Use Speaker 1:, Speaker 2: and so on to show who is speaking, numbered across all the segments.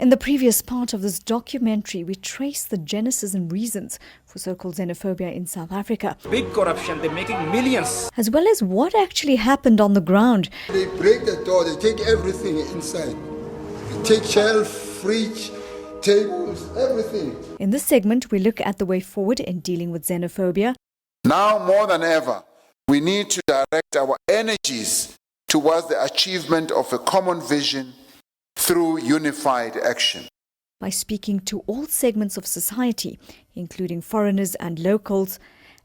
Speaker 1: In the previous part of this documentary, we trace the genesis and reasons for so-called xenophobia in South Africa.
Speaker 2: Big corruption, they're making millions.
Speaker 1: As well as what actually happened on the ground.
Speaker 3: They break the door, they take everything inside. They take shelf, fridge, tables, everything.
Speaker 1: In this segment, we look at the way forward in dealing with xenophobia.
Speaker 4: Now more than ever, we need to direct our energies towards the achievement of a common vision through unified action.
Speaker 1: By speaking to all segments of society, including foreigners and locals,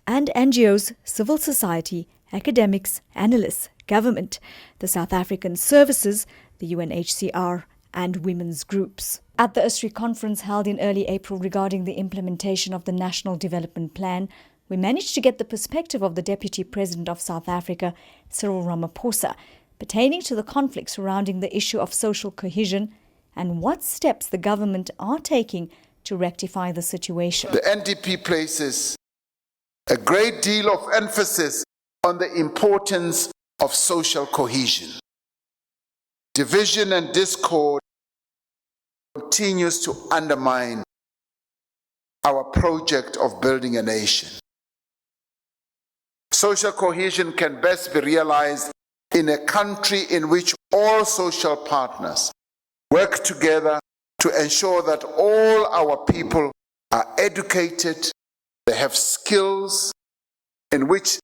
Speaker 1: and NGOs, civil society, academics, analysts, government, the South African services, the UNHCR, and women's groups. At the ISRI conference held in early April regarding the implementation of the National Development Plan, we managed to get the perspective of the Deputy President of South Africa, Cyril Ramaphosa, pertaining to the conflict surrounding the issue of social cohesion and what steps the government are taking to rectify the situation.
Speaker 4: The NDP places a great deal of emphasis on the importance of social cohesion. Division and discord continues to undermine our project of building a nation. Social cohesion can best be realized in a country in which all social partners work together to ensure that all our people are educated, they have skills, in which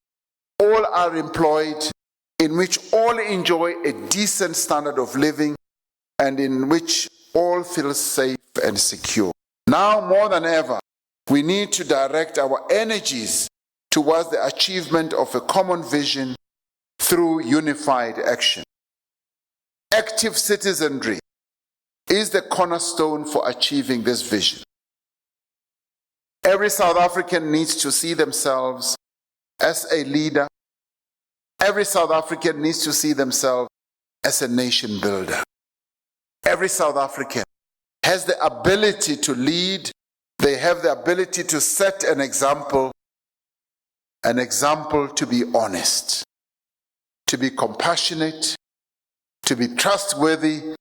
Speaker 4: all are employed, in which all enjoy a decent standard of living, and in which all feel safe and secure. Now more than ever, we need to direct our energies towards the achievement of a common vision through unified action. Active citizenry is the cornerstone for achieving this vision. Every South African needs to see themselves as a leader. Every South African needs to see themselves as a nation builder. Every South African has the ability to lead. They have the ability to set an example to be honest, to be compassionate, to be trustworthy,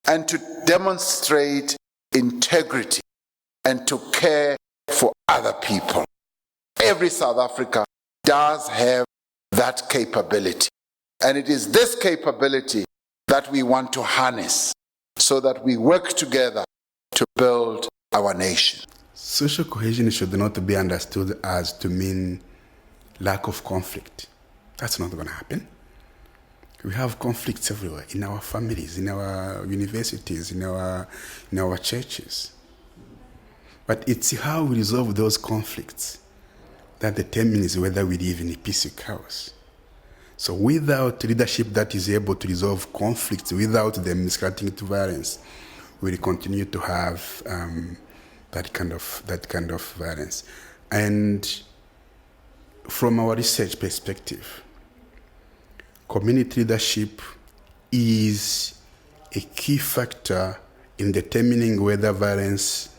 Speaker 4: and to demonstrate integrity and to care for other people. Every South Africa does have that capability. And it is this capability that we want to harness so that we work together to build our nation.
Speaker 5: Social cohesion should not be understood as to mean lack of conflict. That's not going to happen. We have conflicts everywhere, in our families, in our universities, in our churches. But it's how we resolve those conflicts that determines whether we live in a peaceful chaos. So without leadership that is able to resolve conflicts, without them escalating to violence, we will continue to have that kind of violence. And from our research perspective, community leadership is a key factor in determining whether violence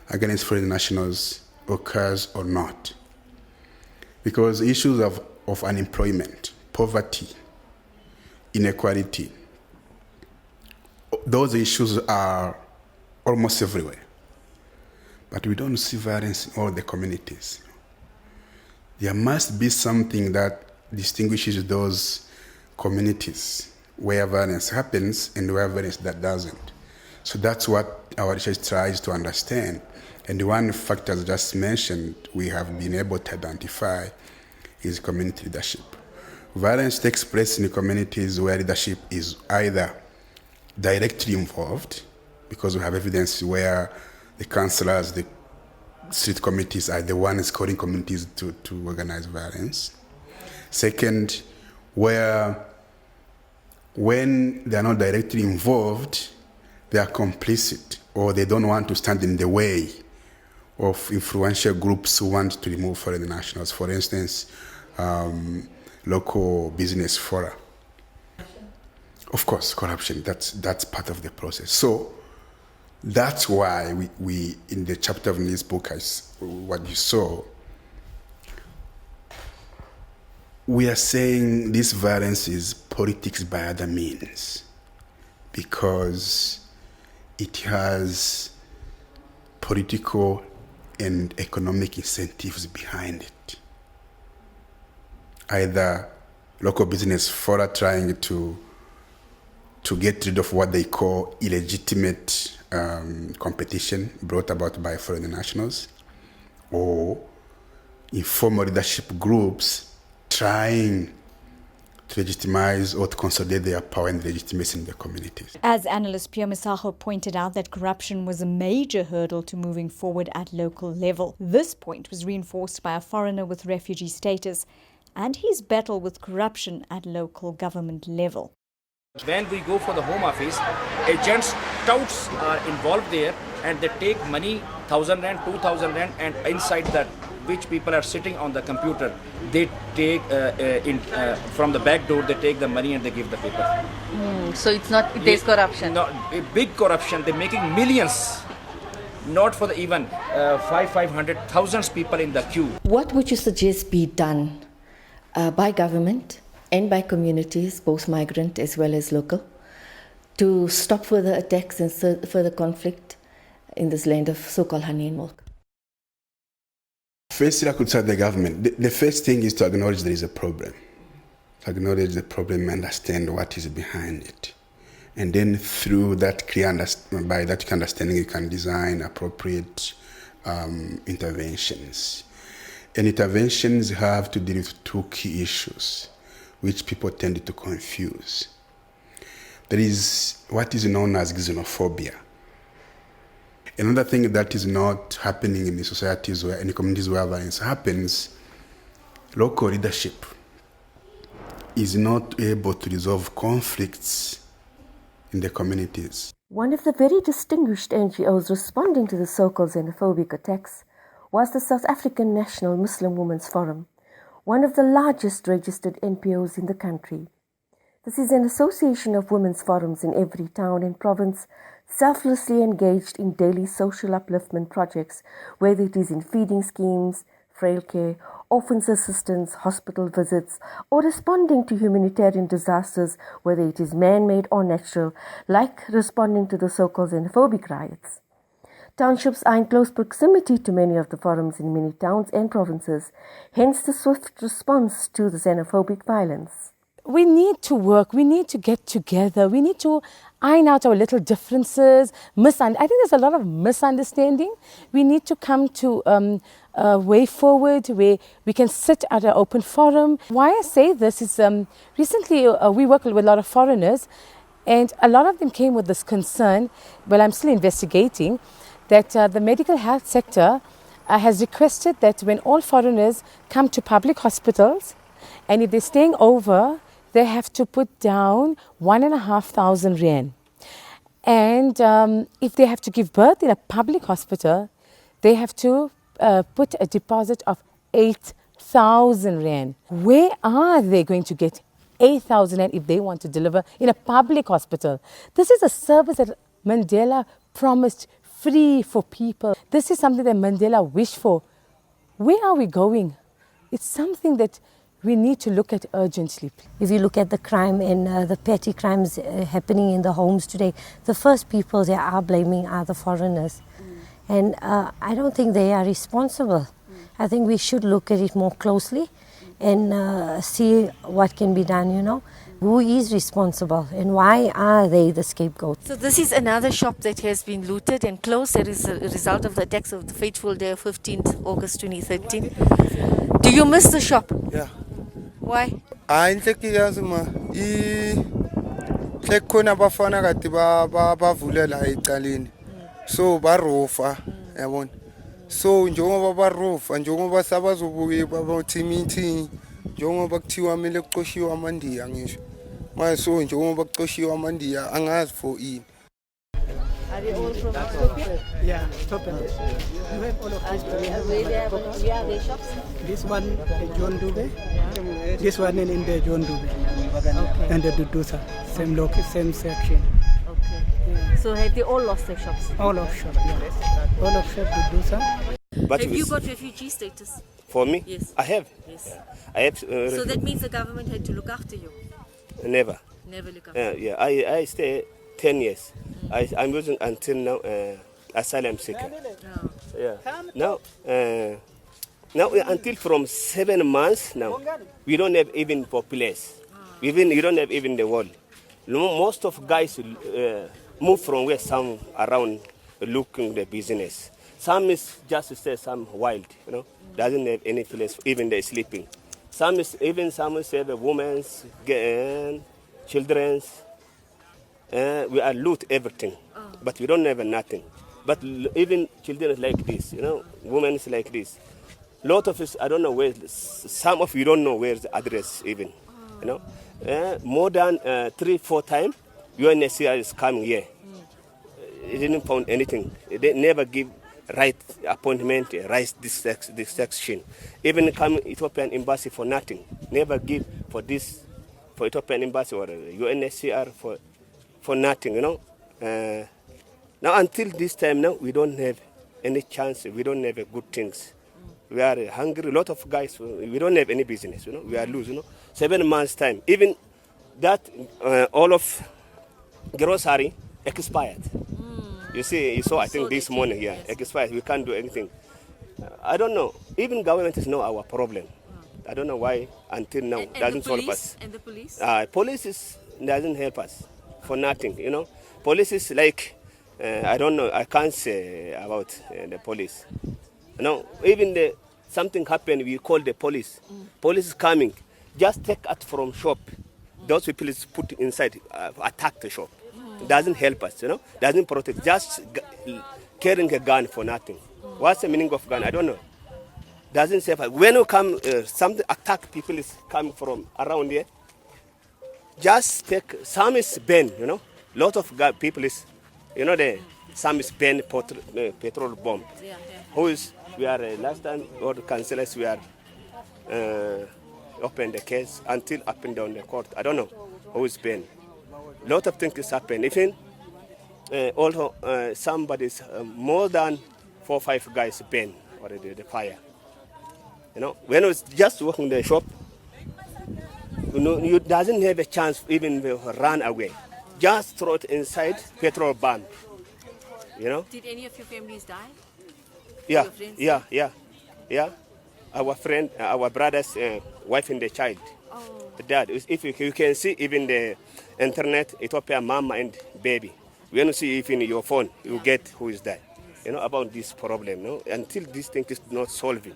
Speaker 5: against foreign nationals occurs or not. Because issues of unemployment, poverty, inequality, those issues are almost everywhere. But we don't see violence in all the communities. There must be something that distinguishes those communities where violence happens and where violence that doesn't. So that's what our research tries to understand. And the one factor I just mentioned we have been able to identify is community leadership. Violence takes place in communities where leadership is either directly involved, because we have evidence where the councillors, the street committees are the ones calling communities to organize violence. Second, where when they are not directly involved, they are complicit, or they don't want to stand in the way of influential groups who want to remove foreign nationals. For instance, local business fora. Of course, corruption, that's part of the process. So that's why we in the chapter of this book, what you saw, we are saying this violence is politics by other means, because it has political and economic incentives behind it. Either local business further trying to get rid of what they call illegitimate competition brought about by foreign nationals, or informal leadership groups trying to legitimize or to consolidate their power and legitimacy in their communities.
Speaker 1: As analyst Pierre Misago pointed out, that corruption was a major hurdle to moving forward at local level. This point was reinforced by a foreigner with refugee status and his battle with corruption at local government level.
Speaker 2: When we go for the Home Office, agents, touts are involved there, and they take money, 1,000 rand, 2,000 rand, and inside that, which people are sitting on the computer, they take from the back door, they take the money and they give the paper.
Speaker 6: So it's not, there's corruption?
Speaker 2: No, a big corruption. They're making millions, not for the even 500,000 people in the queue.
Speaker 7: What would you suggest be done by government and by communities, both migrant as well as local, to stop further attacks and further conflict in this land of so-called honey and milk?
Speaker 5: First, I could say the government. The first thing is to acknowledge there is a problem. To acknowledge the problem and understand what is behind it. And then through that by that understanding, you can design appropriate interventions. And interventions have to deal with two key issues, which people tend to confuse. There is what is known as xenophobia. Another thing that is not happening in the societies in the communities where violence happens, local leadership is not able to resolve conflicts in the communities.
Speaker 7: One of the very distinguished NGOs responding to the so-called xenophobic attacks was the South African National Muslim Women's Forum, one of the largest registered NPOs in the country. This is an association of women's forums in every town and province, selflessly engaged in daily social upliftment projects, whether it is in feeding schemes, frail care, orphans assistance, hospital visits, or responding to humanitarian disasters, whether it is man-made or natural, like responding to the so-called xenophobic riots. Townships are in close proximity to many of the forums in many towns and provinces, hence the swift response to the xenophobic violence.
Speaker 8: We need to work, we need to get together, we need to iron out our little differences. I think there's a lot of misunderstanding. We need to come to a way forward where we can sit at an open forum. Why I say this is recently we work with a lot of foreigners, and a lot of them came with this concern, well, I'm still investigating, that the medical health sector has requested that when all foreigners come to public hospitals, and if they're staying over, they have to put down 1,500 rand. And if they have to give birth in a public hospital, they have to put a deposit of 8,000 rand. Where are they going to get 8,000 rand if they want to deliver in a public hospital? This is a service that Mandela promised free for people. This is something that Mandela wished for. Where are we going? It's something that we need to look at urgently.
Speaker 9: If you look at the crime and the petty crimes happening in the homes today, the first people they are blaming are the foreigners. And I don't think they are responsible. I think we should look at it more closely and see what can be done, Who is responsible and why are they the scapegoat?
Speaker 10: So this is another shop that has been looted and closed as a result of the attacks of the fateful day of 15th August 2013. Do you miss the shop?
Speaker 11: Yeah.
Speaker 10: Why?
Speaker 11: Inhlekiyazi ma khona bafana kade bavulela ecaleni so barofa yabona so njengoba barofa njengoba sabazobuye babathi meeting njengoba kuthiwa mele kuqoshiwe amandiya ngisho manje so njengoba kuqoshiwe amandiya angazi for ini.
Speaker 10: Are they all from Ethiopia?
Speaker 12: Yeah, Ethiopia. You have all of these.
Speaker 10: Where are their shops?
Speaker 12: This one, John Dube. Yeah. This one in the John Dube. Okay. And the Dudusa. Same section.
Speaker 10: Okay. Yeah. So have they all lost their shops?
Speaker 12: All of shop, yeah. All of shop Dudusa.
Speaker 10: But have you got refugee status?
Speaker 13: For me?
Speaker 10: Yes.
Speaker 13: I have.
Speaker 10: Yes.
Speaker 13: I have.
Speaker 10: So that means the government had to look after you?
Speaker 13: Never.
Speaker 10: Never look after you?
Speaker 13: Yeah, I stay 10 years. I'm using until now asylum seeker. Yeah. Now, until from 7 months now, we don't have even for place. You don't have even the wall. Most of guys move from where some around looking the business. Some is just stay some wild, doesn't have any place, even they sleeping. Some is have a woman's, children's. We are loot everything, but we don't have nothing. But even children like this, women like this. Lot of us, I don't know where. Some of you don't know where's the address even, more than 3-4 times, UNHCR is coming here. They didn't find anything. They never give right appointment, right this section. Even come Ethiopian embassy for nothing. Never give for this, for Ethiopian embassy or UNHCR for nothing, Now until this time now, we don't have any chance. We don't have good things. We are hungry. A lot of guys, we don't have any business, We are loose, 7 months time. Even that, all of grocery expired. You saw, I think this morning, expired. We can't do anything. I don't know. Even government is not our problem. I don't know why until now
Speaker 10: and
Speaker 13: doesn't solve us.
Speaker 10: And the police?
Speaker 13: Police doesn't help us for nothing, Police is like, I don't know, I can't say about the police. Even something happened, we call the police. Police is coming, just take us from shop. Those people is put inside, attack the shop. Doesn't help us, doesn't protect, just carrying a gun for nothing. What's the meaning of gun? I don't know. Doesn't save us. When you come, something attack people is coming from around here. Just take, some is banned, Lot of people is, some is banned petrol bomb. We are, last time, all the councillors, we are open the case until up and down the court. I don't know who is banned. Lot of things is happening. Even also somebody's more than 4 or 5 guys banned already the fire. When I was just working the shop, you doesn't have a chance even to run away. Just throw it inside petrol bomb.
Speaker 10: Did any of your families die?
Speaker 13: Yeah. Our friend, our brother's wife and the child. The dad. If you can see even the internet, Ethiopia mama and baby. When you see even your phone, you get who is that. About this problem. Until this thing is not solving.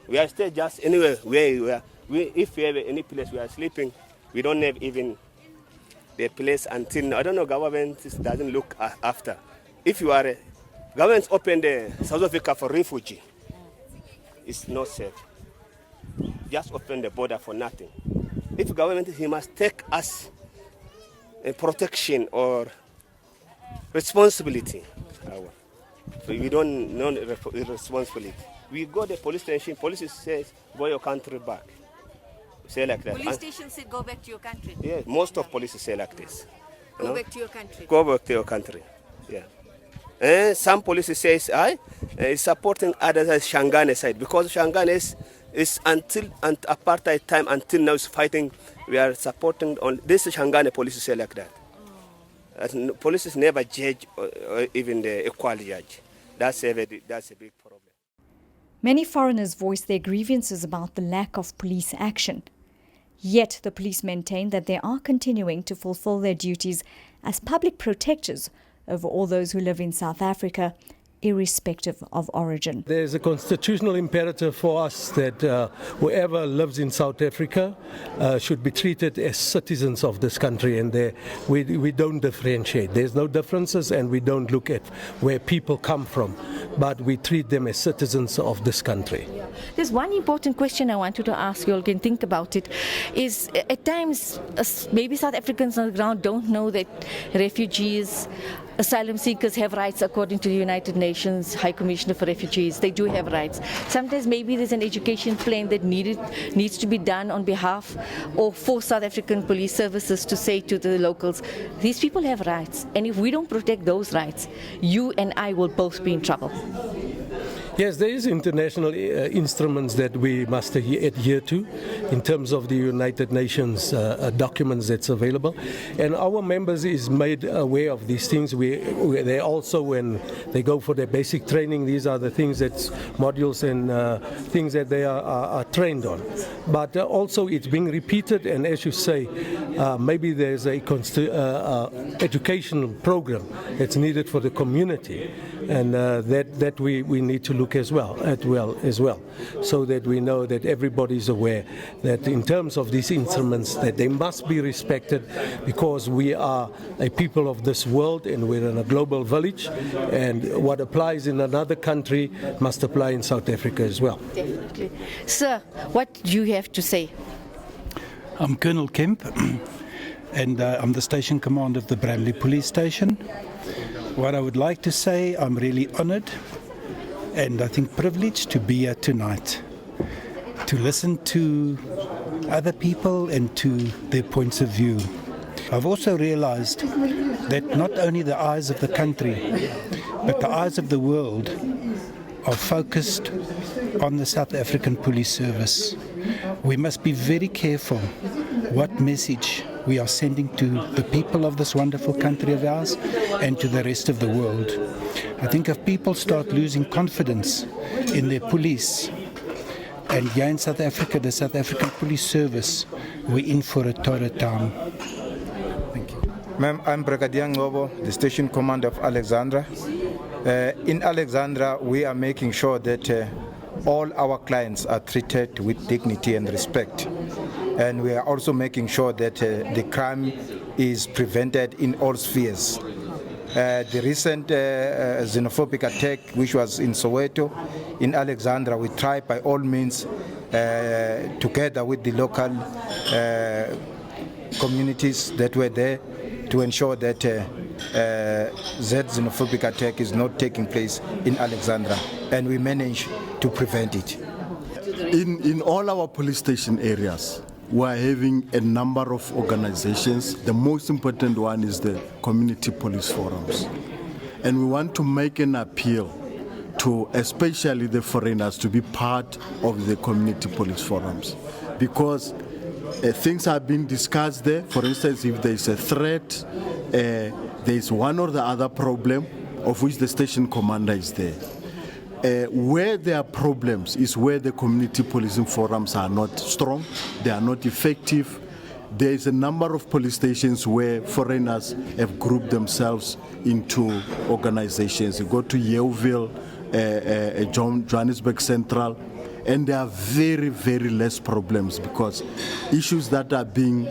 Speaker 13: We are still just anywhere where we are. If we have any place we are sleeping, we don't have even the place until, I don't know, government doesn't look after. If you are, government open the South Africa for refugee, it's not safe. Just open the border for nothing. If government, he must take us a protection or responsibility. We don't know responsibility. We go to the police station, police says, go your country back. Say like that.
Speaker 10: Police station said, go back to your country.
Speaker 13: Yeah, most of police say like this.
Speaker 10: Go back to your country.
Speaker 13: Go back to your country. Yeah. Some police says, is supporting others as Shangane side because Shangane is until apartheid time until now is fighting. We are supporting on this. Shangane police say like that. Police never judge or even the equal judge. That's a big problem.
Speaker 1: Many foreigners voiced their grievances about the lack of police action. Yet the police maintain that they are continuing to fulfill their duties as public protectors over all those who live in South Africa, irrespective of origin.
Speaker 14: There's a constitutional imperative for us that whoever lives in South Africa should be treated as citizens of this country, and we don't differentiate. There's no differences, and we don't look at where people come from, but we treat them as citizens of this country.
Speaker 10: There's one important question I wanted to ask you all, can think about it, is at times maybe South Africans on the ground don't know that refugees, asylum seekers have rights according to the United Nations High Commissioner for Refugees. They do have rights. Sometimes maybe there's an education plan that needs to be done on behalf or for South African police services to say to the locals, these people have rights, and if we don't protect those rights, you and I will both be in trouble.
Speaker 14: Yes, there is international instruments that we must adhere to in terms of the United Nations documents that's available. And our members is made aware of these things. They also, when they go for their basic training, these are the things that's modules and things that they are trained on. But also it's being repeated, and as you say, maybe there's a educational program that's needed for the community, and that we need to look as well, so that we know that everybody is aware that in terms of these instruments that they must be respected, because we are a people of this world and we're in a global village, and what applies in another country must apply in South Africa as well.
Speaker 10: Definitely. Sir, what do you have to say?
Speaker 15: I'm Colonel Kemp, and I'm the station commander of the Bramley Police Station. What I would like to say, I'm really honoured and I think privileged to be here tonight, to listen to other people and to their points of view. I've also realised that not only the eyes of the country, but the eyes of the world are focused on the South African Police Service. We must be very careful what message we are sending to the people of this wonderful country of ours and to the rest of the world. I think if people start losing confidence in their police, and here in South Africa, the South African Police Service, we're in for a torrid time. Thank you.
Speaker 16: Ma'am, I'm Brigadier Ngobo, the station commander of Alexandra. In Alexandra, we are making sure that all our clients are treated with dignity and respect. And we are also making sure that the crime is prevented in all spheres. The recent xenophobic attack, which was in Soweto, in Alexandra, we try by all means, together with the local communities that were there, to ensure that that xenophobic attack is not taking place in Alexandra, and we managed to prevent it.
Speaker 17: In all our police station areas, we are having a number of organizations. The most important one is the community police forums. And we want to make an appeal to especially the foreigners to be part of the community police forums, because things are being discussed there. For instance, if there is a threat, there is one or the other problem of which the station commander is there. Where there are problems is where the community policing forums are not strong, they are not effective. There is a number of police stations where foreigners have grouped themselves into organizations. You go to Yeoville, Johannesburg Central, and there are very, very less problems, because issues that are being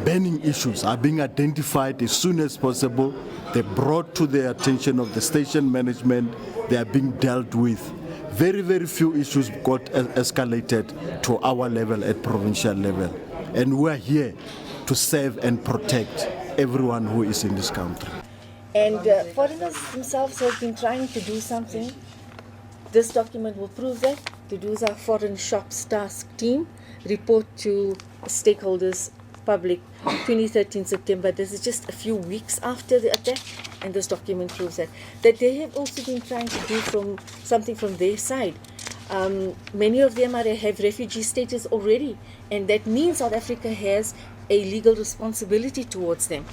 Speaker 17: burning issues are being identified as soon as possible. They're brought to the attention of the station management. They are being dealt with. Very, very few issues got escalated to our level at provincial level. And we're here to serve and protect everyone who is in this country.
Speaker 10: And foreigners themselves have been trying to do something. This document will prove that. To do our Foreign Shops Task Team report to stakeholders, public, 2013 September. This is just a few weeks after the attack, and this document proves that they have also been trying to do something from their side. Many of them have refugee status already, and that means South Africa has a legal responsibility towards them,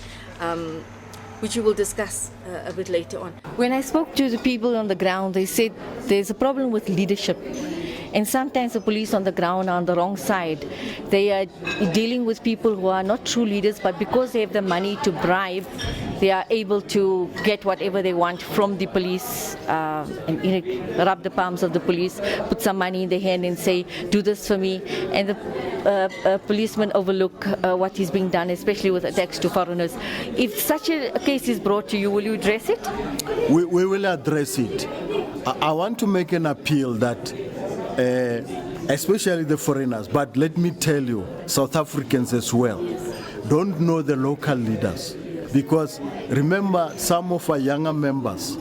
Speaker 10: which we will discuss a bit later on. When I spoke to the people on the ground, they said there's a problem with leadership. And sometimes the police on the ground are on the wrong side. They are dealing with people who are not true leaders, but because they have the money to bribe, they are able to get whatever they want from the police, and rub the palms of the police, put some money in their hand and say, do this for me. And the policemen overlook what is being done, especially with attacks to foreigners. If such a case is brought to you, will you address it?
Speaker 17: We will address it. I want to make an appeal that especially the foreigners, but let me tell you, South Africans as well, don't know the local leaders. Because remember, some of our younger members,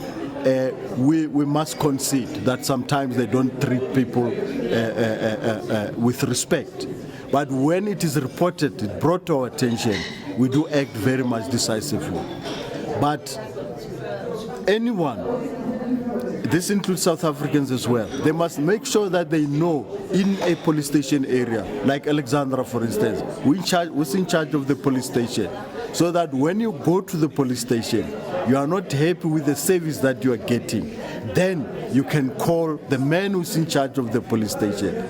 Speaker 17: we must concede that sometimes they don't treat people with respect. But when it is reported, it brought to our attention, we do act very much decisively. But anyone, this includes South Africans as well, they must make sure that they know in a police station area, like Alexandra for instance, who's in charge of the police station, so that when you go to the police station, you are not happy with the service that you are getting, then you can call the man who's in charge of the police station.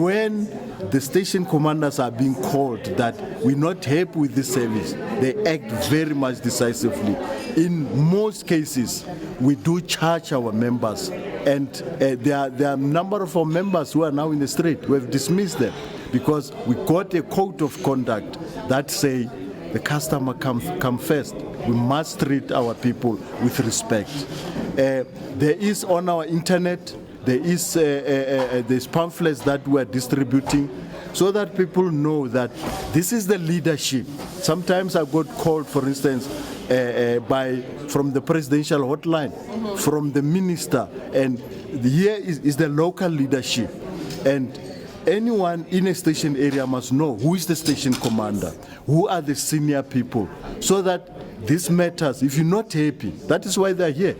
Speaker 17: When the station commanders are being called that we're not happy with this service, they act very much decisively. In most cases, we do charge our members, and there are a number of our members who are now in the street. We have dismissed them because we got a code of conduct that say the customer come first. We must treat our people with respect. There is on our internet, there is there's pamphlets that we are distributing so that people know that this is the leadership. Sometimes I got called, for instance, from the presidential hotline, from the minister, and here is the local leadership. And anyone in a station area must know who is the station commander, who are the senior people, so that this matters. If you're not happy, that is why they're here.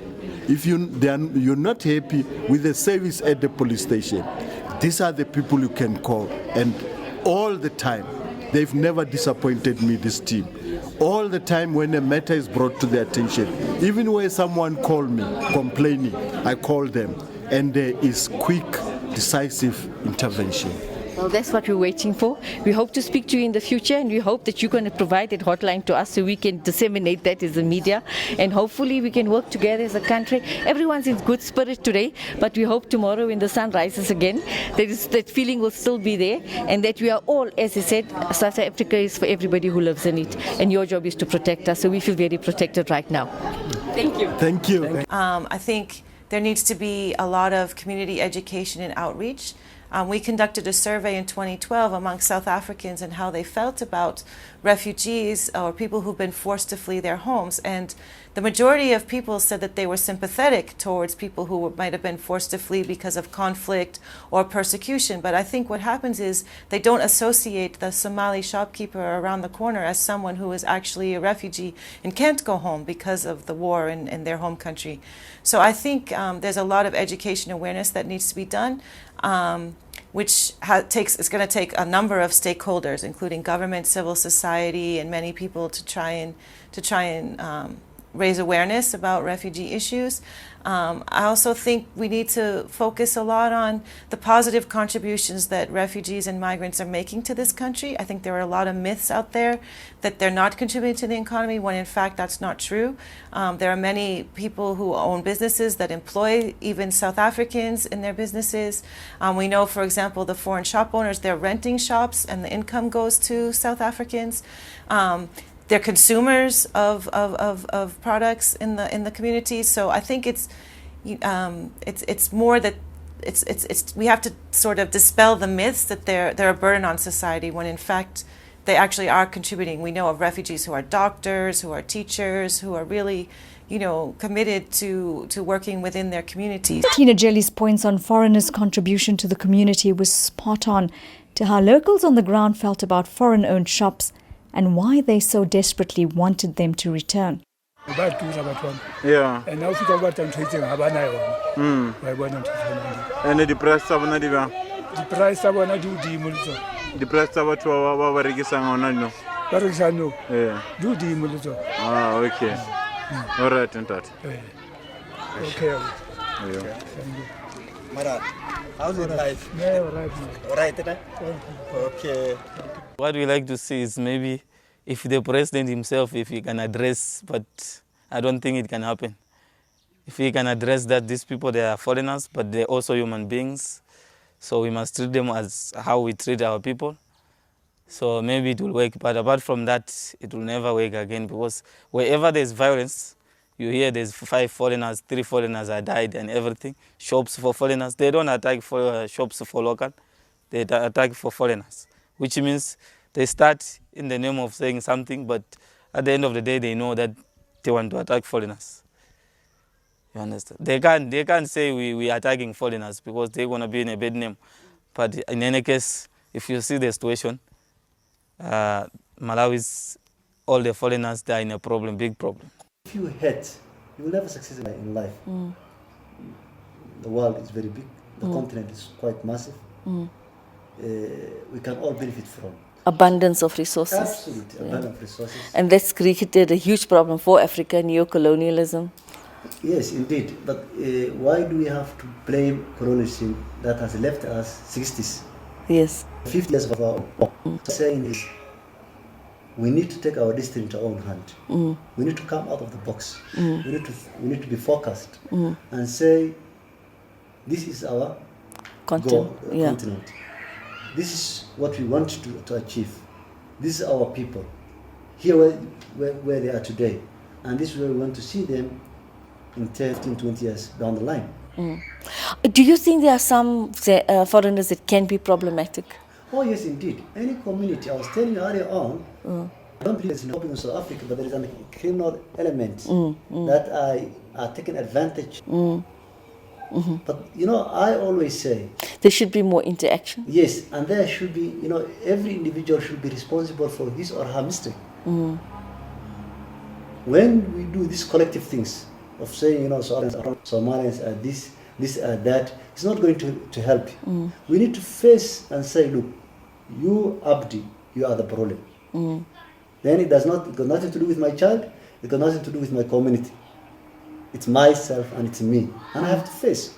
Speaker 17: If you're not happy with the service at the police station, these are the people you can call. And all the time, they've never disappointed me, this team. All the time when a matter is brought to their attention, even when someone called me complaining, I call them, and there is quick, decisive intervention.
Speaker 10: Well, that's what we're waiting for. We hope to speak to you in the future, and we hope that you're going to provide that hotline to us so we can disseminate that as the media, and hopefully we can work together as a country. Everyone's in good spirit today, but we hope tomorrow when the sun rises again, that feeling will still be there, and that we are all, as I said, South Africa is for everybody who lives in it, and your job is to protect us, so we feel very protected right now. Thank you.
Speaker 17: Thank you.
Speaker 18: I think there needs to be a lot of community education and outreach. We conducted a survey in 2012 among South Africans and how they felt about refugees or people who've been forced to flee their homes. And the majority of people said that they were sympathetic towards people who might have been forced to flee because of conflict or persecution. But I think what happens is they don't associate the Somali shopkeeper around the corner as someone who is actually a refugee and can't go home because of the war in their home country. So I think there's a lot of education awareness that needs to be done. Which it's going to take a number of stakeholders, including government, civil society, and many people to try and raise awareness about refugee issues. I also think we need to focus a lot on the positive contributions that refugees and migrants are making to this country. I think there are a lot of myths out there that they're not contributing to the economy, when in fact that's not true. There are many people who own businesses that employ even South Africans in their businesses. We know, for example, the foreign shop owners, they're renting shops and the income goes to South Africans. They're consumers of products in the community. So I think it's more that we have to sort of dispel the myths that they're a burden on society, when in fact they actually are contributing. We know of refugees who are doctors, who are teachers, who are really, committed to working within their communities.
Speaker 1: Tina Jelly's points on foreigners' contribution to the community was spot on to how locals on the ground felt about foreign-owned shops and why they so desperately wanted them to return.
Speaker 19: Yeah. And now we got them treating Habana. And the price of Nadiva. The price of Nadu Dimulzo. The price of what our Regisang on no. Barisano. Yeah. Do Dimulzo. Ah, okay. All right, and that. Okay.
Speaker 20: Marat, how's it life?
Speaker 19: Yeah, right.
Speaker 20: Right, okay.
Speaker 21: What we like to see is maybe if the president himself, if he can address, but I don't think it can happen. If he can address that these people, they are foreigners, but they're also human beings. So we must treat them as how we treat our people. So maybe it will work, but apart from that, it will never work again, because wherever there's violence, you hear there's 5 foreigners, 3 foreigners are died and everything. Shops for foreigners, they don't attack for shops for local, they attack for foreigners, which means they start in the name of saying something, but at the end of the day, they know that they want to attack foreigners. You understand? They can't say we are attacking foreigners because they're going to be in a bad name. But in any case, if you see the situation, Malawi's, all the foreigners, they are in a problem, big problem.
Speaker 20: If you had
Speaker 3: you will never succeed in life. The world is very big. The continent is quite massive. We can all benefit from.
Speaker 10: Abundance of resources.
Speaker 3: Absolutely, abundance of resources.
Speaker 10: And that's created a huge problem for Africa, neo-colonialism.
Speaker 3: Yes, indeed. But why do we have to blame colonialism that has left us 60s?
Speaker 10: Yes.
Speaker 3: 50 years of our own. Saying is, we need to take our destiny into our own hand. We need to come out of the box. We need to be focused and say, this is our goal, continent. This is what we want to achieve. This is our people. Here where they are today. And this is where we want to see them in 10, 15, 20 years down the line.
Speaker 10: Do you think there are some foreigners that can be problematic?
Speaker 3: Oh yes, indeed. Any community, I was telling you earlier on, I don't believe there's xenophobia in South Africa, but there is a criminal element that are taking advantage. But I always say
Speaker 10: there should be more interaction.
Speaker 3: Yes, and there should be, every individual should be responsible for his or her mistake. When we do these collective things of saying, Somalians are this are that, it's not going to help. We need to face and say, look, you Abdi, you are the problem. Then it got nothing to do with my child, it got nothing to do with my community. It's myself and it's me, and I have to face.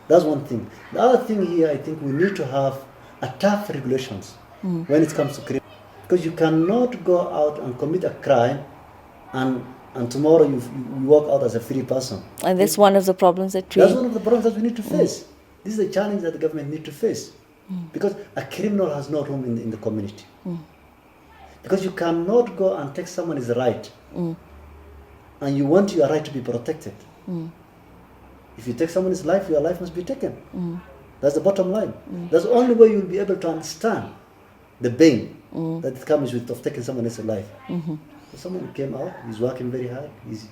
Speaker 3: That's one thing. The other thing here, I think we need to have a tough regulations when it comes to crime, because you cannot go out and commit a crime and tomorrow you walk out as a free person.
Speaker 10: And that's one of the problems that
Speaker 3: That's one of the problems that we need to face. This is a challenge that the government need to face, because a criminal has no room in the community. Because you cannot go and take someone's right, and you want your right to be protected. If you take someone's life, your life must be taken. That's the bottom line. That's the only way you'll be able to understand the pain that comes with of taking someone else's life. So someone came out, he's working very hard, he's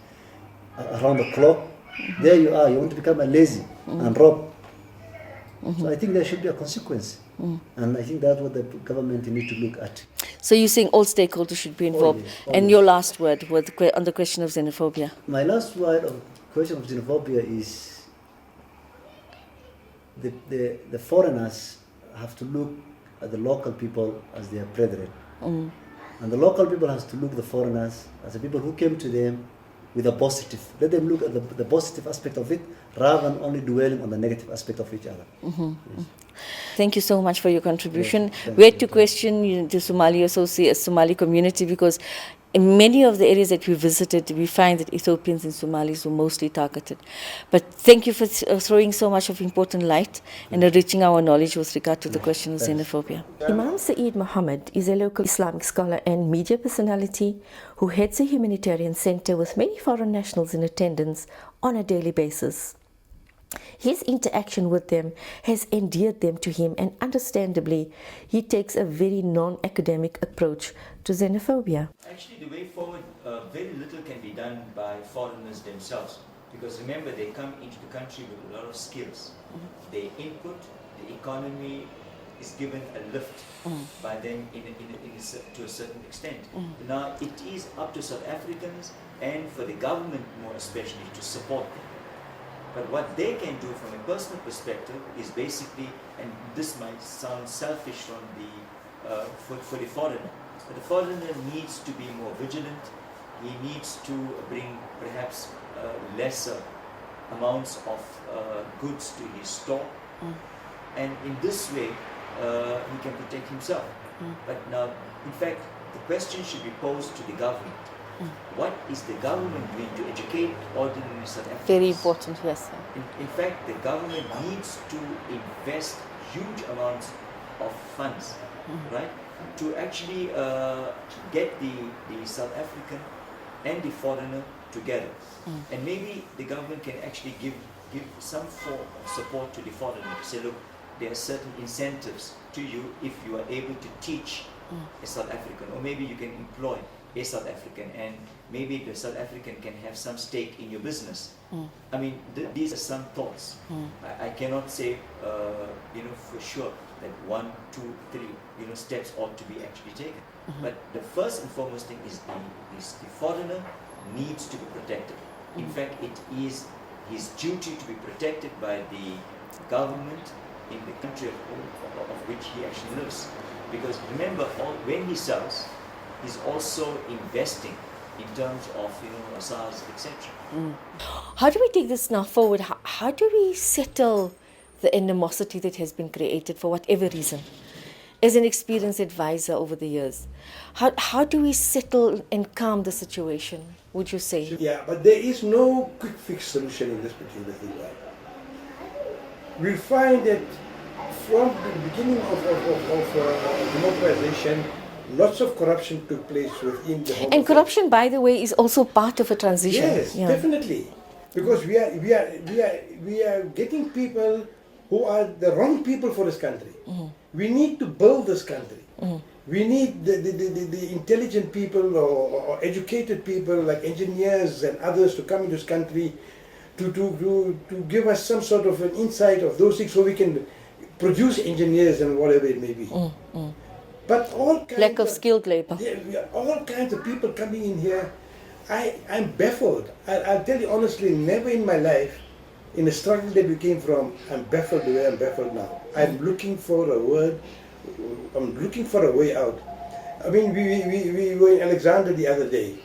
Speaker 3: around the clock. There you are, you want to become a lazy and rob. So I think there should be a consequence. And I think that's what the government need to look at.
Speaker 10: So you're saying all stakeholders should be involved. And your last word on the question of xenophobia?
Speaker 3: My last word on the question of xenophobia is the foreigners have to look at the local people as their brethren. And the local people has to look at the foreigners as the people who came to them with a positive. Let them look at the positive aspect of it rather than only dwelling on the negative aspect of each other. Yes.
Speaker 10: Thank you so much for your contribution.
Speaker 3: Yes,
Speaker 10: we had to question the Somali community, because in many of the areas that we visited, we find that Ethiopians and Somalis were mostly targeted. But thank you for throwing so much of important light and enriching our knowledge with regard to the question of xenophobia.
Speaker 7: Imam Saeed Mohammed is a local Islamic scholar and media personality who heads a humanitarian center with many foreign nationals in attendance on a daily basis. His interaction with them has endeared them to him, and understandably, he takes a very non-academic approach to xenophobia.
Speaker 22: Actually, the way forward, very little can be done by foreigners themselves, because remember, they come into the country with a lot of skills. They input, the economy is given a lift by them to a certain extent. Now, it is up to South Africans and for the government more especially to support them. But what they can do from a personal perspective is basically, and this might sound selfish from for the foreigner, but the foreigner needs to be more vigilant. He needs to bring perhaps lesser amounts of goods to his store, and in this way he can protect himself. But now, in fact, the question should be posed to the government. What is the government doing to educate ordinary South Africans?
Speaker 10: Very important, yes.
Speaker 22: In fact, the government needs to invest huge amounts of funds, right, to actually get the South African and the foreigner together. And maybe the government can actually give some form of support to the foreigner to say, look, there are certain incentives to you if you are able to teach a South African, or maybe you can employ a South African, and maybe the South African can have some stake in your business. I mean, these are some thoughts. I cannot say, for sure that 1, 2, 3, steps ought to be actually taken. But the first and foremost thing is the foreigner needs to be protected. In fact, it is his duty to be protected by the government in the country of which he actually lives. Because remember, when he sells, he's also investing in terms of SARS, etc.
Speaker 7: How do we take this now forward? How do we settle the animosity that has been created for whatever reason? As an experienced advisor over the years, how do we settle and calm the situation, would you say?
Speaker 4: Yeah, but there is no quick fix solution in this particular thing. Right? We'll find that from the beginning of democratization, lots of corruption took place within the Home
Speaker 7: And
Speaker 4: Affairs.
Speaker 7: corruption, by the way, is also part of a transition.
Speaker 4: Yes, definitely. Because we are getting people who are the wrong people for this country. We need to build this country. We need the intelligent people or educated people like engineers and others to come into this country to give us some sort of an insight of those things so we can produce engineers and whatever it may be. But all kinds
Speaker 7: lack of skilled labor.
Speaker 4: All kinds of people coming in here. I'm baffled. I'll tell you honestly, never in my life, in the struggle that we came from, I'm baffled the way I'm baffled now. I'm looking for a word. I'm looking for a way out. I mean, we were in Alexander the other day.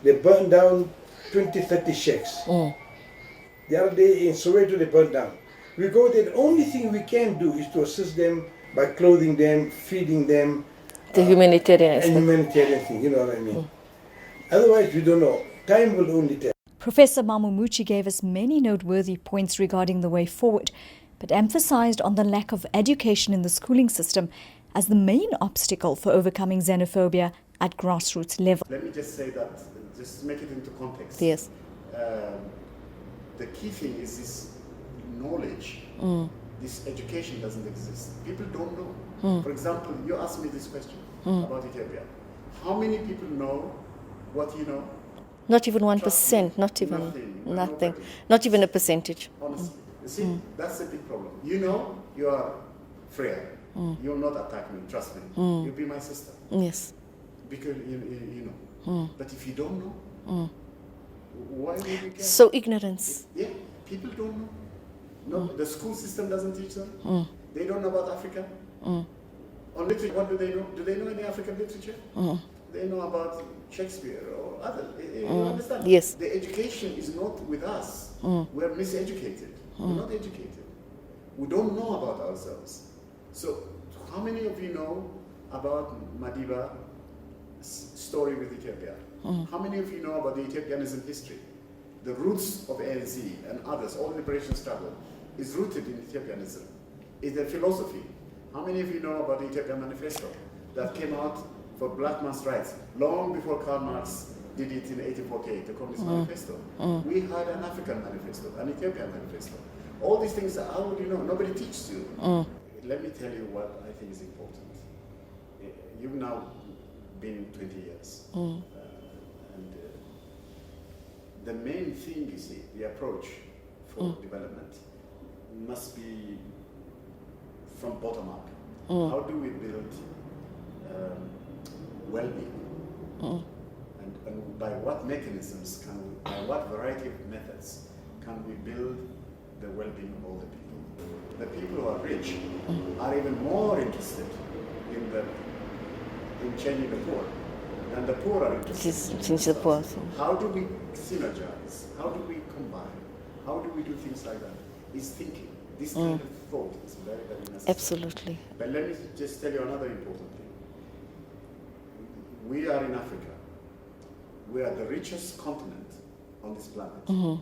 Speaker 4: They burned down 20, 30 sheikhs. The other day in Soweto, they burned down. We go there, the only thing we can do is to assist them by clothing them, feeding them.
Speaker 7: The humanitarian aspect.
Speaker 4: And humanitarian thing, you know what I mean? Otherwise, we don't know. Time will only tell.
Speaker 1: Professor Mamumuchi gave us many noteworthy points regarding the way forward, but emphasized on the lack of education in the schooling system as the main obstacle for overcoming xenophobia at grassroots level.
Speaker 5: Let me just say that, just to make it into context.
Speaker 7: Yes.
Speaker 5: The key thing is this knowledge. This education doesn't exist. People don't know. For example, you asked me this question about Ethiopia. How many people know what you know?
Speaker 7: Not even 1%, not even nothing, not even a percentage.
Speaker 5: Honestly, you see, that's a big problem. You know, you are Freya. You'll not attack me, trust me. You'll be my sister.
Speaker 7: Yes.
Speaker 5: Because you know. But if you don't know, why would you care?
Speaker 7: So ignorance.
Speaker 5: Yeah, people don't know. No, the school system doesn't teach them. They don't know about Africa. On literature, what do they know? Do they know any African literature? They know about Shakespeare or others. You understand?
Speaker 7: Yes.
Speaker 5: The education is not with us. We're miseducated. We're not educated. We don't know about ourselves. So, how many of you know about Madiba's story with Ethiopia? How many of you know about the Ethiopianism history? The roots of ANC and others, all liberation struggle, is rooted in Ethiopianism. It's a philosophy. How many of you know about the Ethiopian Manifesto that came out for black man's rights long before Karl Marx did it in 1848, the Communist Manifesto? We had an African manifesto, an Ethiopian manifesto. All these things, how would you know? Nobody teaches you. Let me tell you what I think is important. You've now been 20 years. The main thing, you see, the approach for development must be from bottom up. How do we build well-being? And by what mechanisms can we, by what variety of methods can we build the well-being of all the people? The people who are rich are even more interested in changing the poor. And the poor are interested. How do we synergize? How do we combine? How do we do things like that? It's thinking. This kind of thought is very, very necessary.
Speaker 7: Absolutely.
Speaker 5: But let me just tell you another important thing. We are in Africa. We are the richest continent on this planet.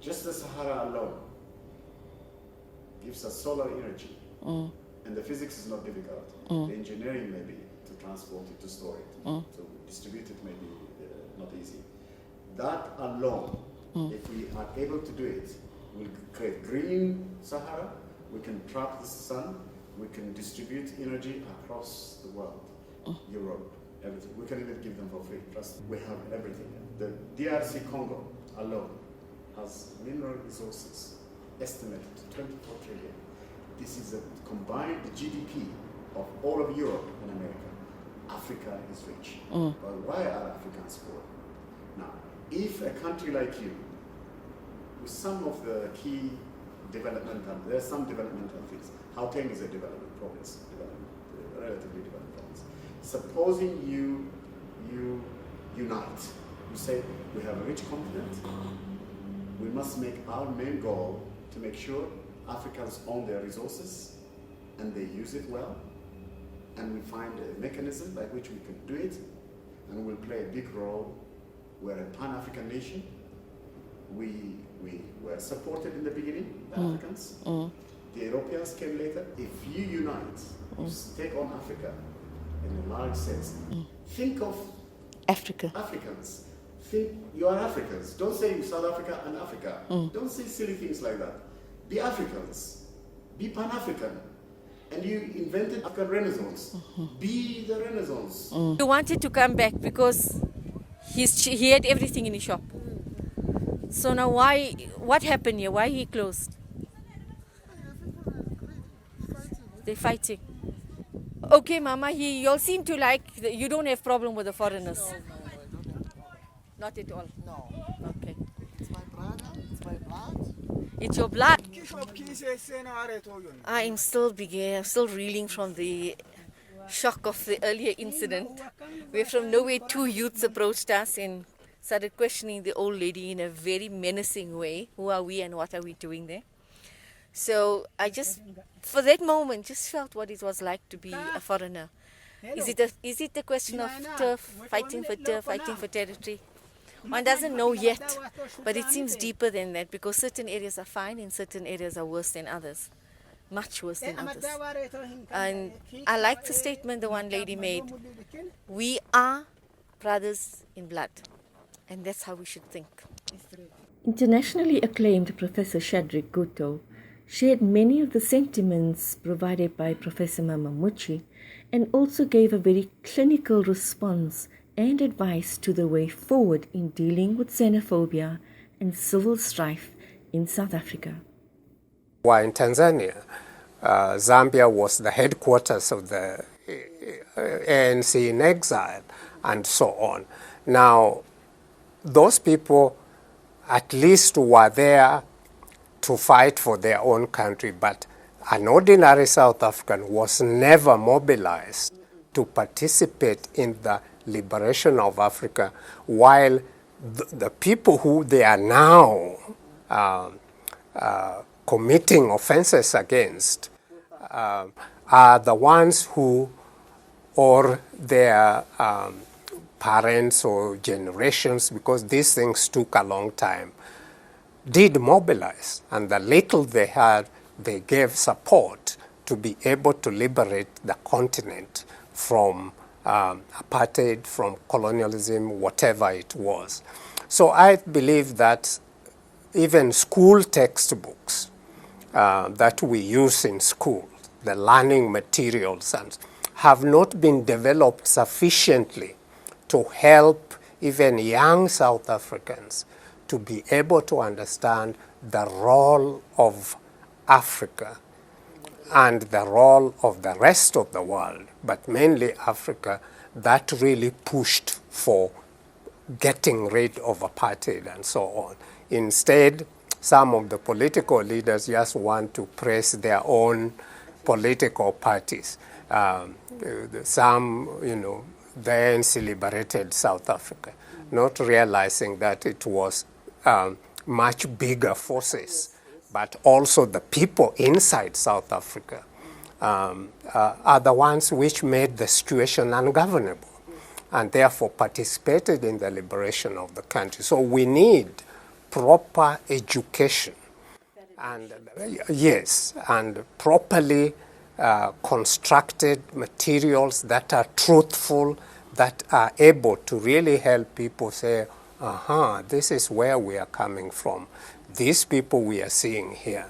Speaker 5: Just the Sahara alone gives us solar energy. And the physics is not difficult. The engineering may be to transport it, to store it, to distribute it may be not easy. That alone, if we are able to do it, we'll create green Sahara, we can trap the sun, we can distribute energy across the world, Europe, everything. We can even give them for free, trust me. We have everything. The DRC Congo alone has mineral resources estimated to 24 trillion. This is a combined GDP of all of Europe and America. Africa is rich. But why are Africans poor? Now, if a country like you
Speaker 2: some of the key developmental, there's some developmental things. Gauteng is a development province, relatively developed province. Supposing you unite, you say we have a rich continent, we must make our main goal to make sure Africans own their resources and they use it well, and we find a mechanism by which we can do it, and we'll play a big role. We're a Pan-African nation. We were supported in the beginning by Africans. The Europeans came later. If you unite, you take on Africa in a large sense. Think of Africans. Think you are Africans. Don't say South Africa and Africa. Don't say silly things like that. Be Africans. Be Pan-African. And you invented African Renaissance. Be the Renaissance.
Speaker 10: He wanted to come back because he had everything in his shop. So now what happened here? Why he closed? They're fighting. Okay, Mama, you all seem to like, you don't have problem with the foreigners. Not at all? No. Okay. It's my brother, it's my blood. It's your blood? I'm still reeling from the shock of the earlier incident, where from nowhere 2 youths approached us and started questioning the old lady in a very menacing way. Who are we and what are we doing there? So I just, for that moment, just felt what it was like to be a foreigner. Is it a question of turf, fighting for territory? One doesn't know yet, but it seems deeper than that, because certain areas are fine and certain areas are worse than others. Much worse than others. And I like the statement the one lady made. We are brothers in blood. And that's how we should think.
Speaker 7: Internationally acclaimed Professor Shadrack Guto shared many of the sentiments provided by Professor Mamamuchi and also gave a very clinical response and advice to the way forward in dealing with xenophobia and civil strife in South Africa.
Speaker 6: While in Tanzania, Zambia was the headquarters of the ANC in exile and so on. Now, those people at least were there to fight for their own country, but an ordinary South African was never mobilized to participate in the liberation of Africa, while the people who they are now committing offenses against are the ones who, or their parents or generations, because these things took a long time, did mobilize, and the little they had, they gave support to be able to liberate the continent from apartheid, from colonialism, whatever it was. So I believe that even school textbooks that we use in school, the learning materials, have not been developed sufficiently to help even young South Africans to be able to understand the role of Africa and the role of the rest of the world, but mainly Africa, that really pushed for getting rid of apartheid and so on. Instead, some of the political leaders just want to press their own political parties. Some, the ANC liberated South Africa, not realizing that it was much bigger forces, but also the people inside South Africa are the ones which made the situation ungovernable and therefore participated in the liberation of the country. So we need proper education and yes, and properly constructed materials that are truthful, that are able to really help people say, this is where we are coming from. These people we are seeing here,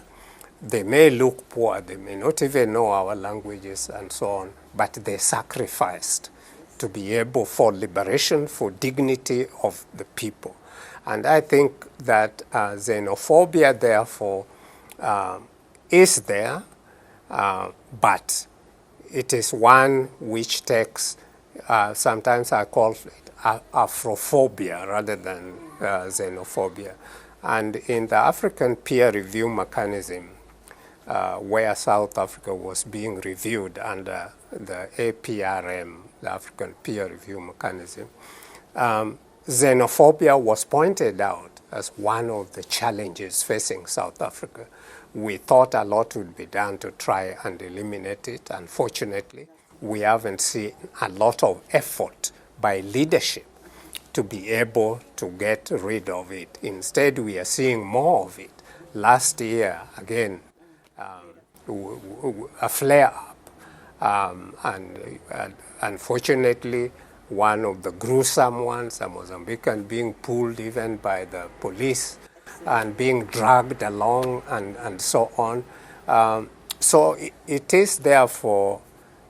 Speaker 6: they may look poor, they may not even know our languages and so on, but they sacrificed to be able for liberation, for dignity of the people. And I think that xenophobia, therefore, is there, but it is one which takes, sometimes I call it Afrophobia rather than xenophobia. And in the African peer review mechanism, where South Africa was being reviewed under the APRM, the African peer review mechanism, xenophobia was pointed out as one of the challenges facing South Africa. We thought a lot would be done to try and eliminate it. Unfortunately, we haven't seen a lot of effort by leadership to be able to get rid of it. Instead, we are seeing more of it. Last year, again, a flare-up. And unfortunately, one of the gruesome ones, a Mozambican being pulled even by the police and being dragged along and so on. So it is therefore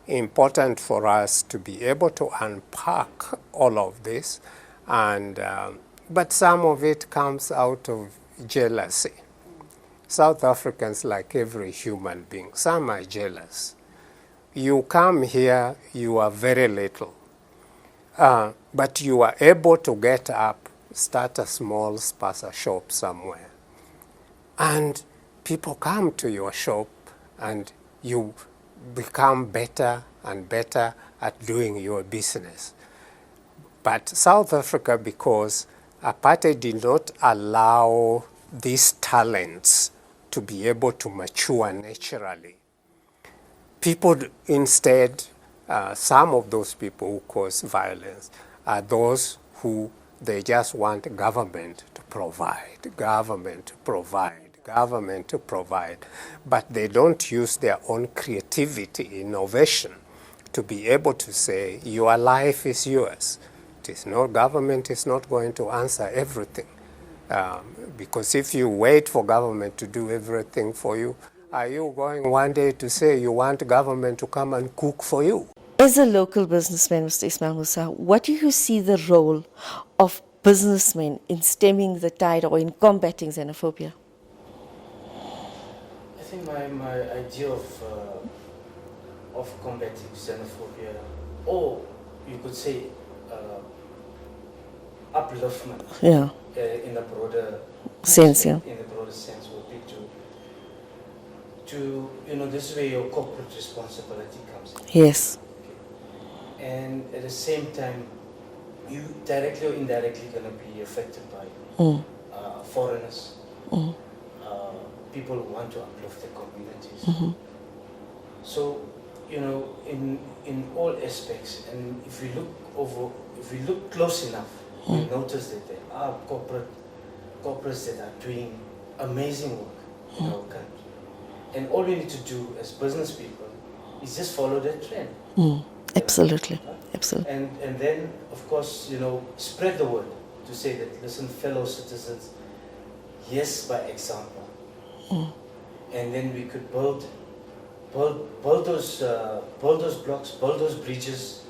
Speaker 6: important for us to be able to unpack all of this, and but some of it comes out of jealousy. South Africans, like every human being, some are jealous. You come here, you are very little, but you are able to get up, start a small spaza shop somewhere, and people come to your shop and you become better and better at doing your business. But South Africa, because apartheid did not allow these talents to be able to mature naturally, people instead, some of those people who cause violence are those who they just want government to provide, government to provide, government to provide, but they don't use their own creativity, innovation, to be able to say, your life is yours. It is not, government is not going to answer everything. Because if you wait for government to do everything for you, are you going one day to say you want government to come and cook for you?
Speaker 7: As a local businessman, Mr. Ismail Musa, what do you see the role of businessmen in stemming the tide or in combating xenophobia?
Speaker 8: I think my idea of combating xenophobia, or you could say upliftment,
Speaker 7: yeah,
Speaker 8: in a broader
Speaker 7: sense, yeah,
Speaker 8: in a broader sense, would be to this is where your corporate responsibility comes in.
Speaker 7: Yes.
Speaker 8: Okay. And at the same time, you directly or indirectly going to be affected by foreigners, people who want to uplift their communities.
Speaker 7: Mm-hmm.
Speaker 8: So, in all aspects, and if we look close enough, we notice that there are corporates that are doing amazing work in our country. And all we need to do as business people is just follow that trend.
Speaker 7: Absolutely, absolutely.
Speaker 8: And then, of course, spread the word to say that, listen, fellow citizens, yes, by example. And then we could build those blocks, build those bridges,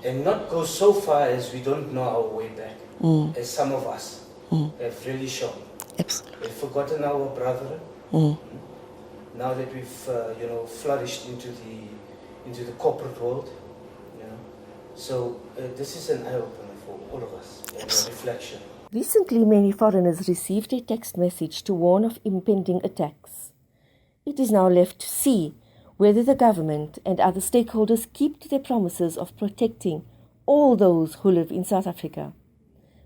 Speaker 8: and not go so far as we don't know our way back, as some of us have really shown.
Speaker 7: Absolutely.
Speaker 8: We've forgotten our brother. Now that we've flourished into the corporate world, so this is an eye opener for all of us, and a reflection.
Speaker 7: Recently, many foreigners received a text message to warn of impending attacks. It is now left to see whether the government and other stakeholders keep to their promises of protecting all those who live in South Africa.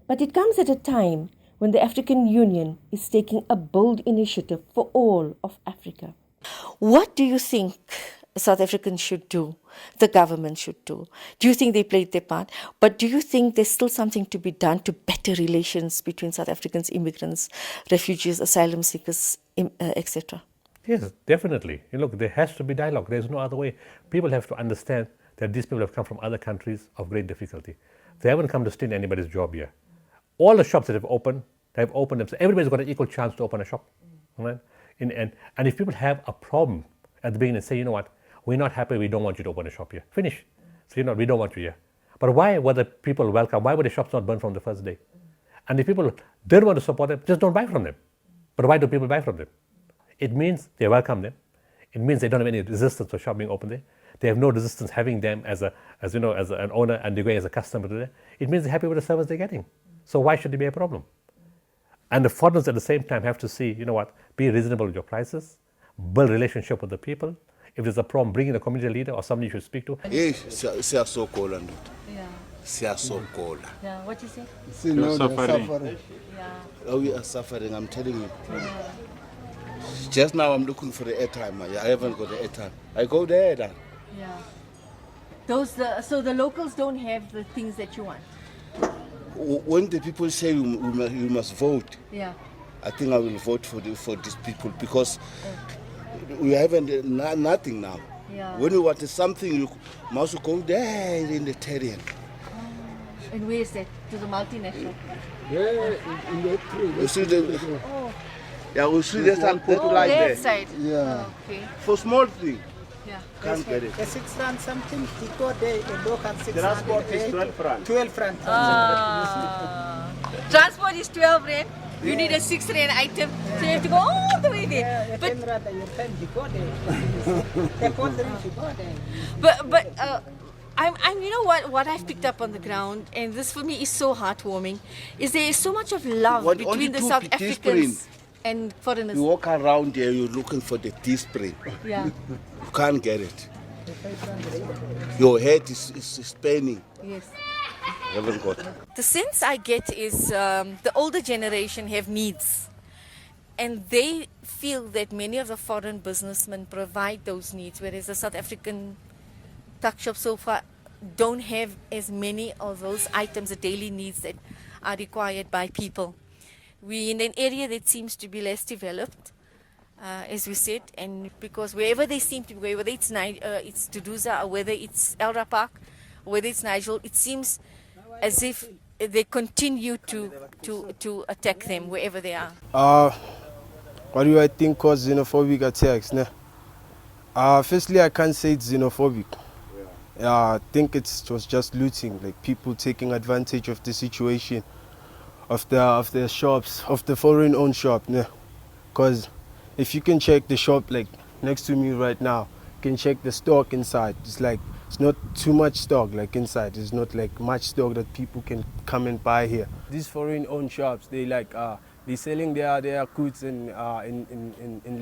Speaker 7: But it comes at a time when the African Union is taking a bold initiative for all of Africa. What do you think South Africans should do, the government should do? Do you think they played their part? But do you think there's still something to be done to better relations between South Africans, immigrants, refugees, asylum seekers, etc.?
Speaker 9: Yes, definitely. Look, there has to be dialogue. There's no other way. People have to understand that these people have come from other countries of great difficulty. They haven't come to steal anybody's job here. All the shops that have opened, they have opened them. So everybody's got an equal chance to open a shop. Right? And if people have a problem at the beginning and say, you know what, we're not happy, we don't want you to open a shop here. Finish. So, we don't want you here. But why were the people welcome? Why were the shops not burned from the first day? And if people didn't want to support them, just don't buy from them. But why do people buy from them? It means they welcome them. It means they don't have any resistance to shop being open there. They have no resistance having them as an owner and they're going as a customer to them. It means they're happy with the service they're getting. So why should there be a problem? And the foreigners at the same time have to see, you know what, be reasonable with your prices, build relationship with the people. If there's a problem, bring in a community leader or somebody you should speak to.
Speaker 11: Yeah.
Speaker 10: Yeah, what you say?
Speaker 11: You're suffering.
Speaker 10: Yeah.
Speaker 11: Oh, we are suffering, I'm telling you. Just now I'm looking for the airtime. I haven't got the airtime. I go there then.
Speaker 10: Yeah. So the locals don't have the things that you want?
Speaker 11: When the people say you must vote,
Speaker 10: yeah,
Speaker 11: I think I will vote for these people because we haven't nothing now.
Speaker 10: Yeah.
Speaker 11: When you want something, you must go there in the terrain.
Speaker 10: And where is that? To the multinational?
Speaker 11: Yeah, in the tree. You see the...
Speaker 10: Oh.
Speaker 11: Yeah, we see there's some people like
Speaker 10: that
Speaker 11: there.
Speaker 10: side?
Speaker 11: Yeah.
Speaker 10: Oh, okay.
Speaker 11: For small thing.
Speaker 10: Yeah.
Speaker 11: Can't get it.
Speaker 20: The 6 rand something, he got there, the local 6
Speaker 11: Transport is 12 rand.
Speaker 20: 12 rand.
Speaker 10: Transport is 12 rand. You need a 6 rand item, so you have to go all the way there.
Speaker 20: Yeah,
Speaker 10: but
Speaker 20: 10 rand, your time he got there. The cold drink he got there.
Speaker 10: But I'm you know what I've picked up on the ground, and this for me is so heartwarming, is there is so much of love between the South Africans and foreigners.
Speaker 11: You walk around there, you're looking for the teaspoon.
Speaker 10: Yeah.
Speaker 11: You can't get it. Your head is spinning.
Speaker 10: Yes.
Speaker 11: You haven't got it.
Speaker 10: The sense I get is the older generation have needs, and they feel that many of the foreign businessmen provide those needs, whereas the South African tuck shop so far don't have as many of those items, the daily needs that are required by people. We're in an area that seems to be less developed, as we said, and because wherever they seem to be, whether it's Duduza or whether it's Elra Park, or whether it's Nigel, it seems as if they continue to attack them wherever they are.
Speaker 12: What do I think cause xenophobic attacks? Firstly, I can't say it's xenophobic. I think it was just looting, like people taking advantage of the situation of the shops, of the foreign-owned shop. Because if you can check the shop like next to me right now, you can check the stock inside. It's like it's not too much stock like inside. It's not like much stock that people can come and buy here. These foreign-owned shops, they like they're selling their goods in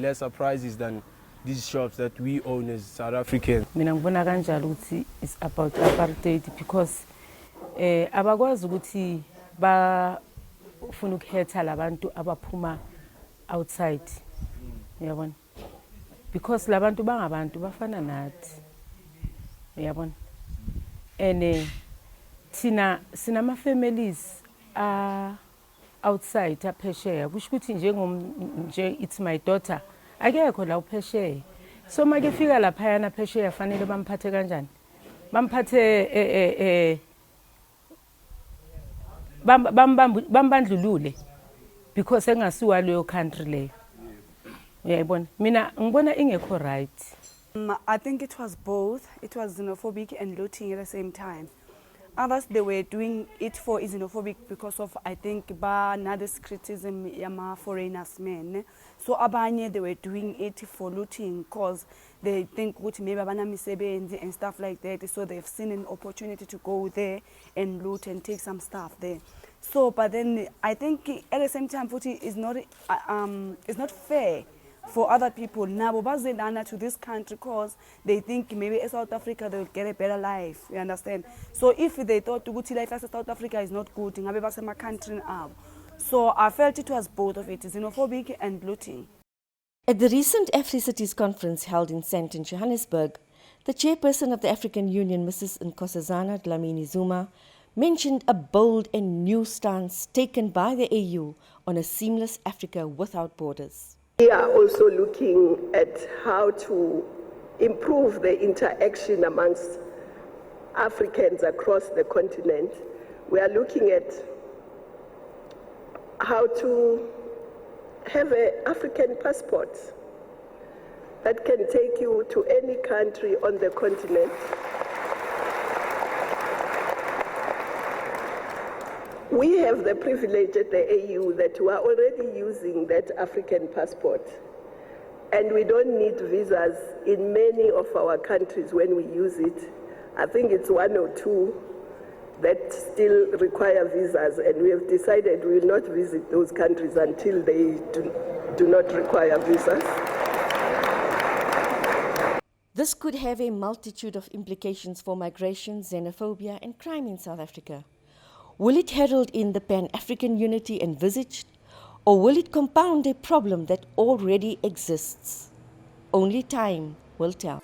Speaker 12: lesser prices than these shops that we own as South Africans.
Speaker 23: Mina ngibona kanjalo ukuthi it's about apartheid because abakwazi ukuthi bafuna ukhetha labantu abaphuma outside. Uyabona? Because labantu bangabantu bafana nathi. Uyabona? And thina sinama families outside aphesheya kusho ukuthi nje it's my daughter akekho la uphesheya so make fika lapha yana phesheya fanele bamphathe kanjani bamphathe bambandlulule because engasiwa leyo country leyo uyayibona mina ngibona ingekho right.
Speaker 24: I think it was both. It was xenophobic and looting at the same time. Others, they were doing it for xenophobic because of, I think, this criticism yama foreigners men. So abanye, they were doing it for looting because they think maybe abana misebenzi and stuff like that. So they've seen an opportunity to go there and loot and take some stuff there. So, but then I think at the same time, it's not fair for other people nabo bazilana to this country because they think maybe in South Africa they will get a better life, you understand? So if they thought ukuthi life as South Africa is not good, ngabe basema country abo. So I felt it was both of it, xenophobic and looting.
Speaker 7: At the recent AfriCities conference held in Sandton, Johannesburg, the chairperson of the African Union, Mrs. Nkosazana Dlamini Zuma, mentioned a bold and new stance taken by the AU on a seamless Africa without borders.
Speaker 25: We are also looking at how to improve the interaction amongst Africans across the continent. We are looking at how to have an African passport that can take you to any country on the continent. We have the privilege at the AU that we are already using that African passport, and we don't need visas in many of our countries when we use it. I think it's 1 or 2 that still require visas, and we have decided we will not visit those countries until they do not require visas.
Speaker 7: This could have a multitude of implications for migration, xenophobia, and crime in South Africa. Will it herald in the Pan-African unity envisaged, or will it compound a problem that already exists? Only time will tell.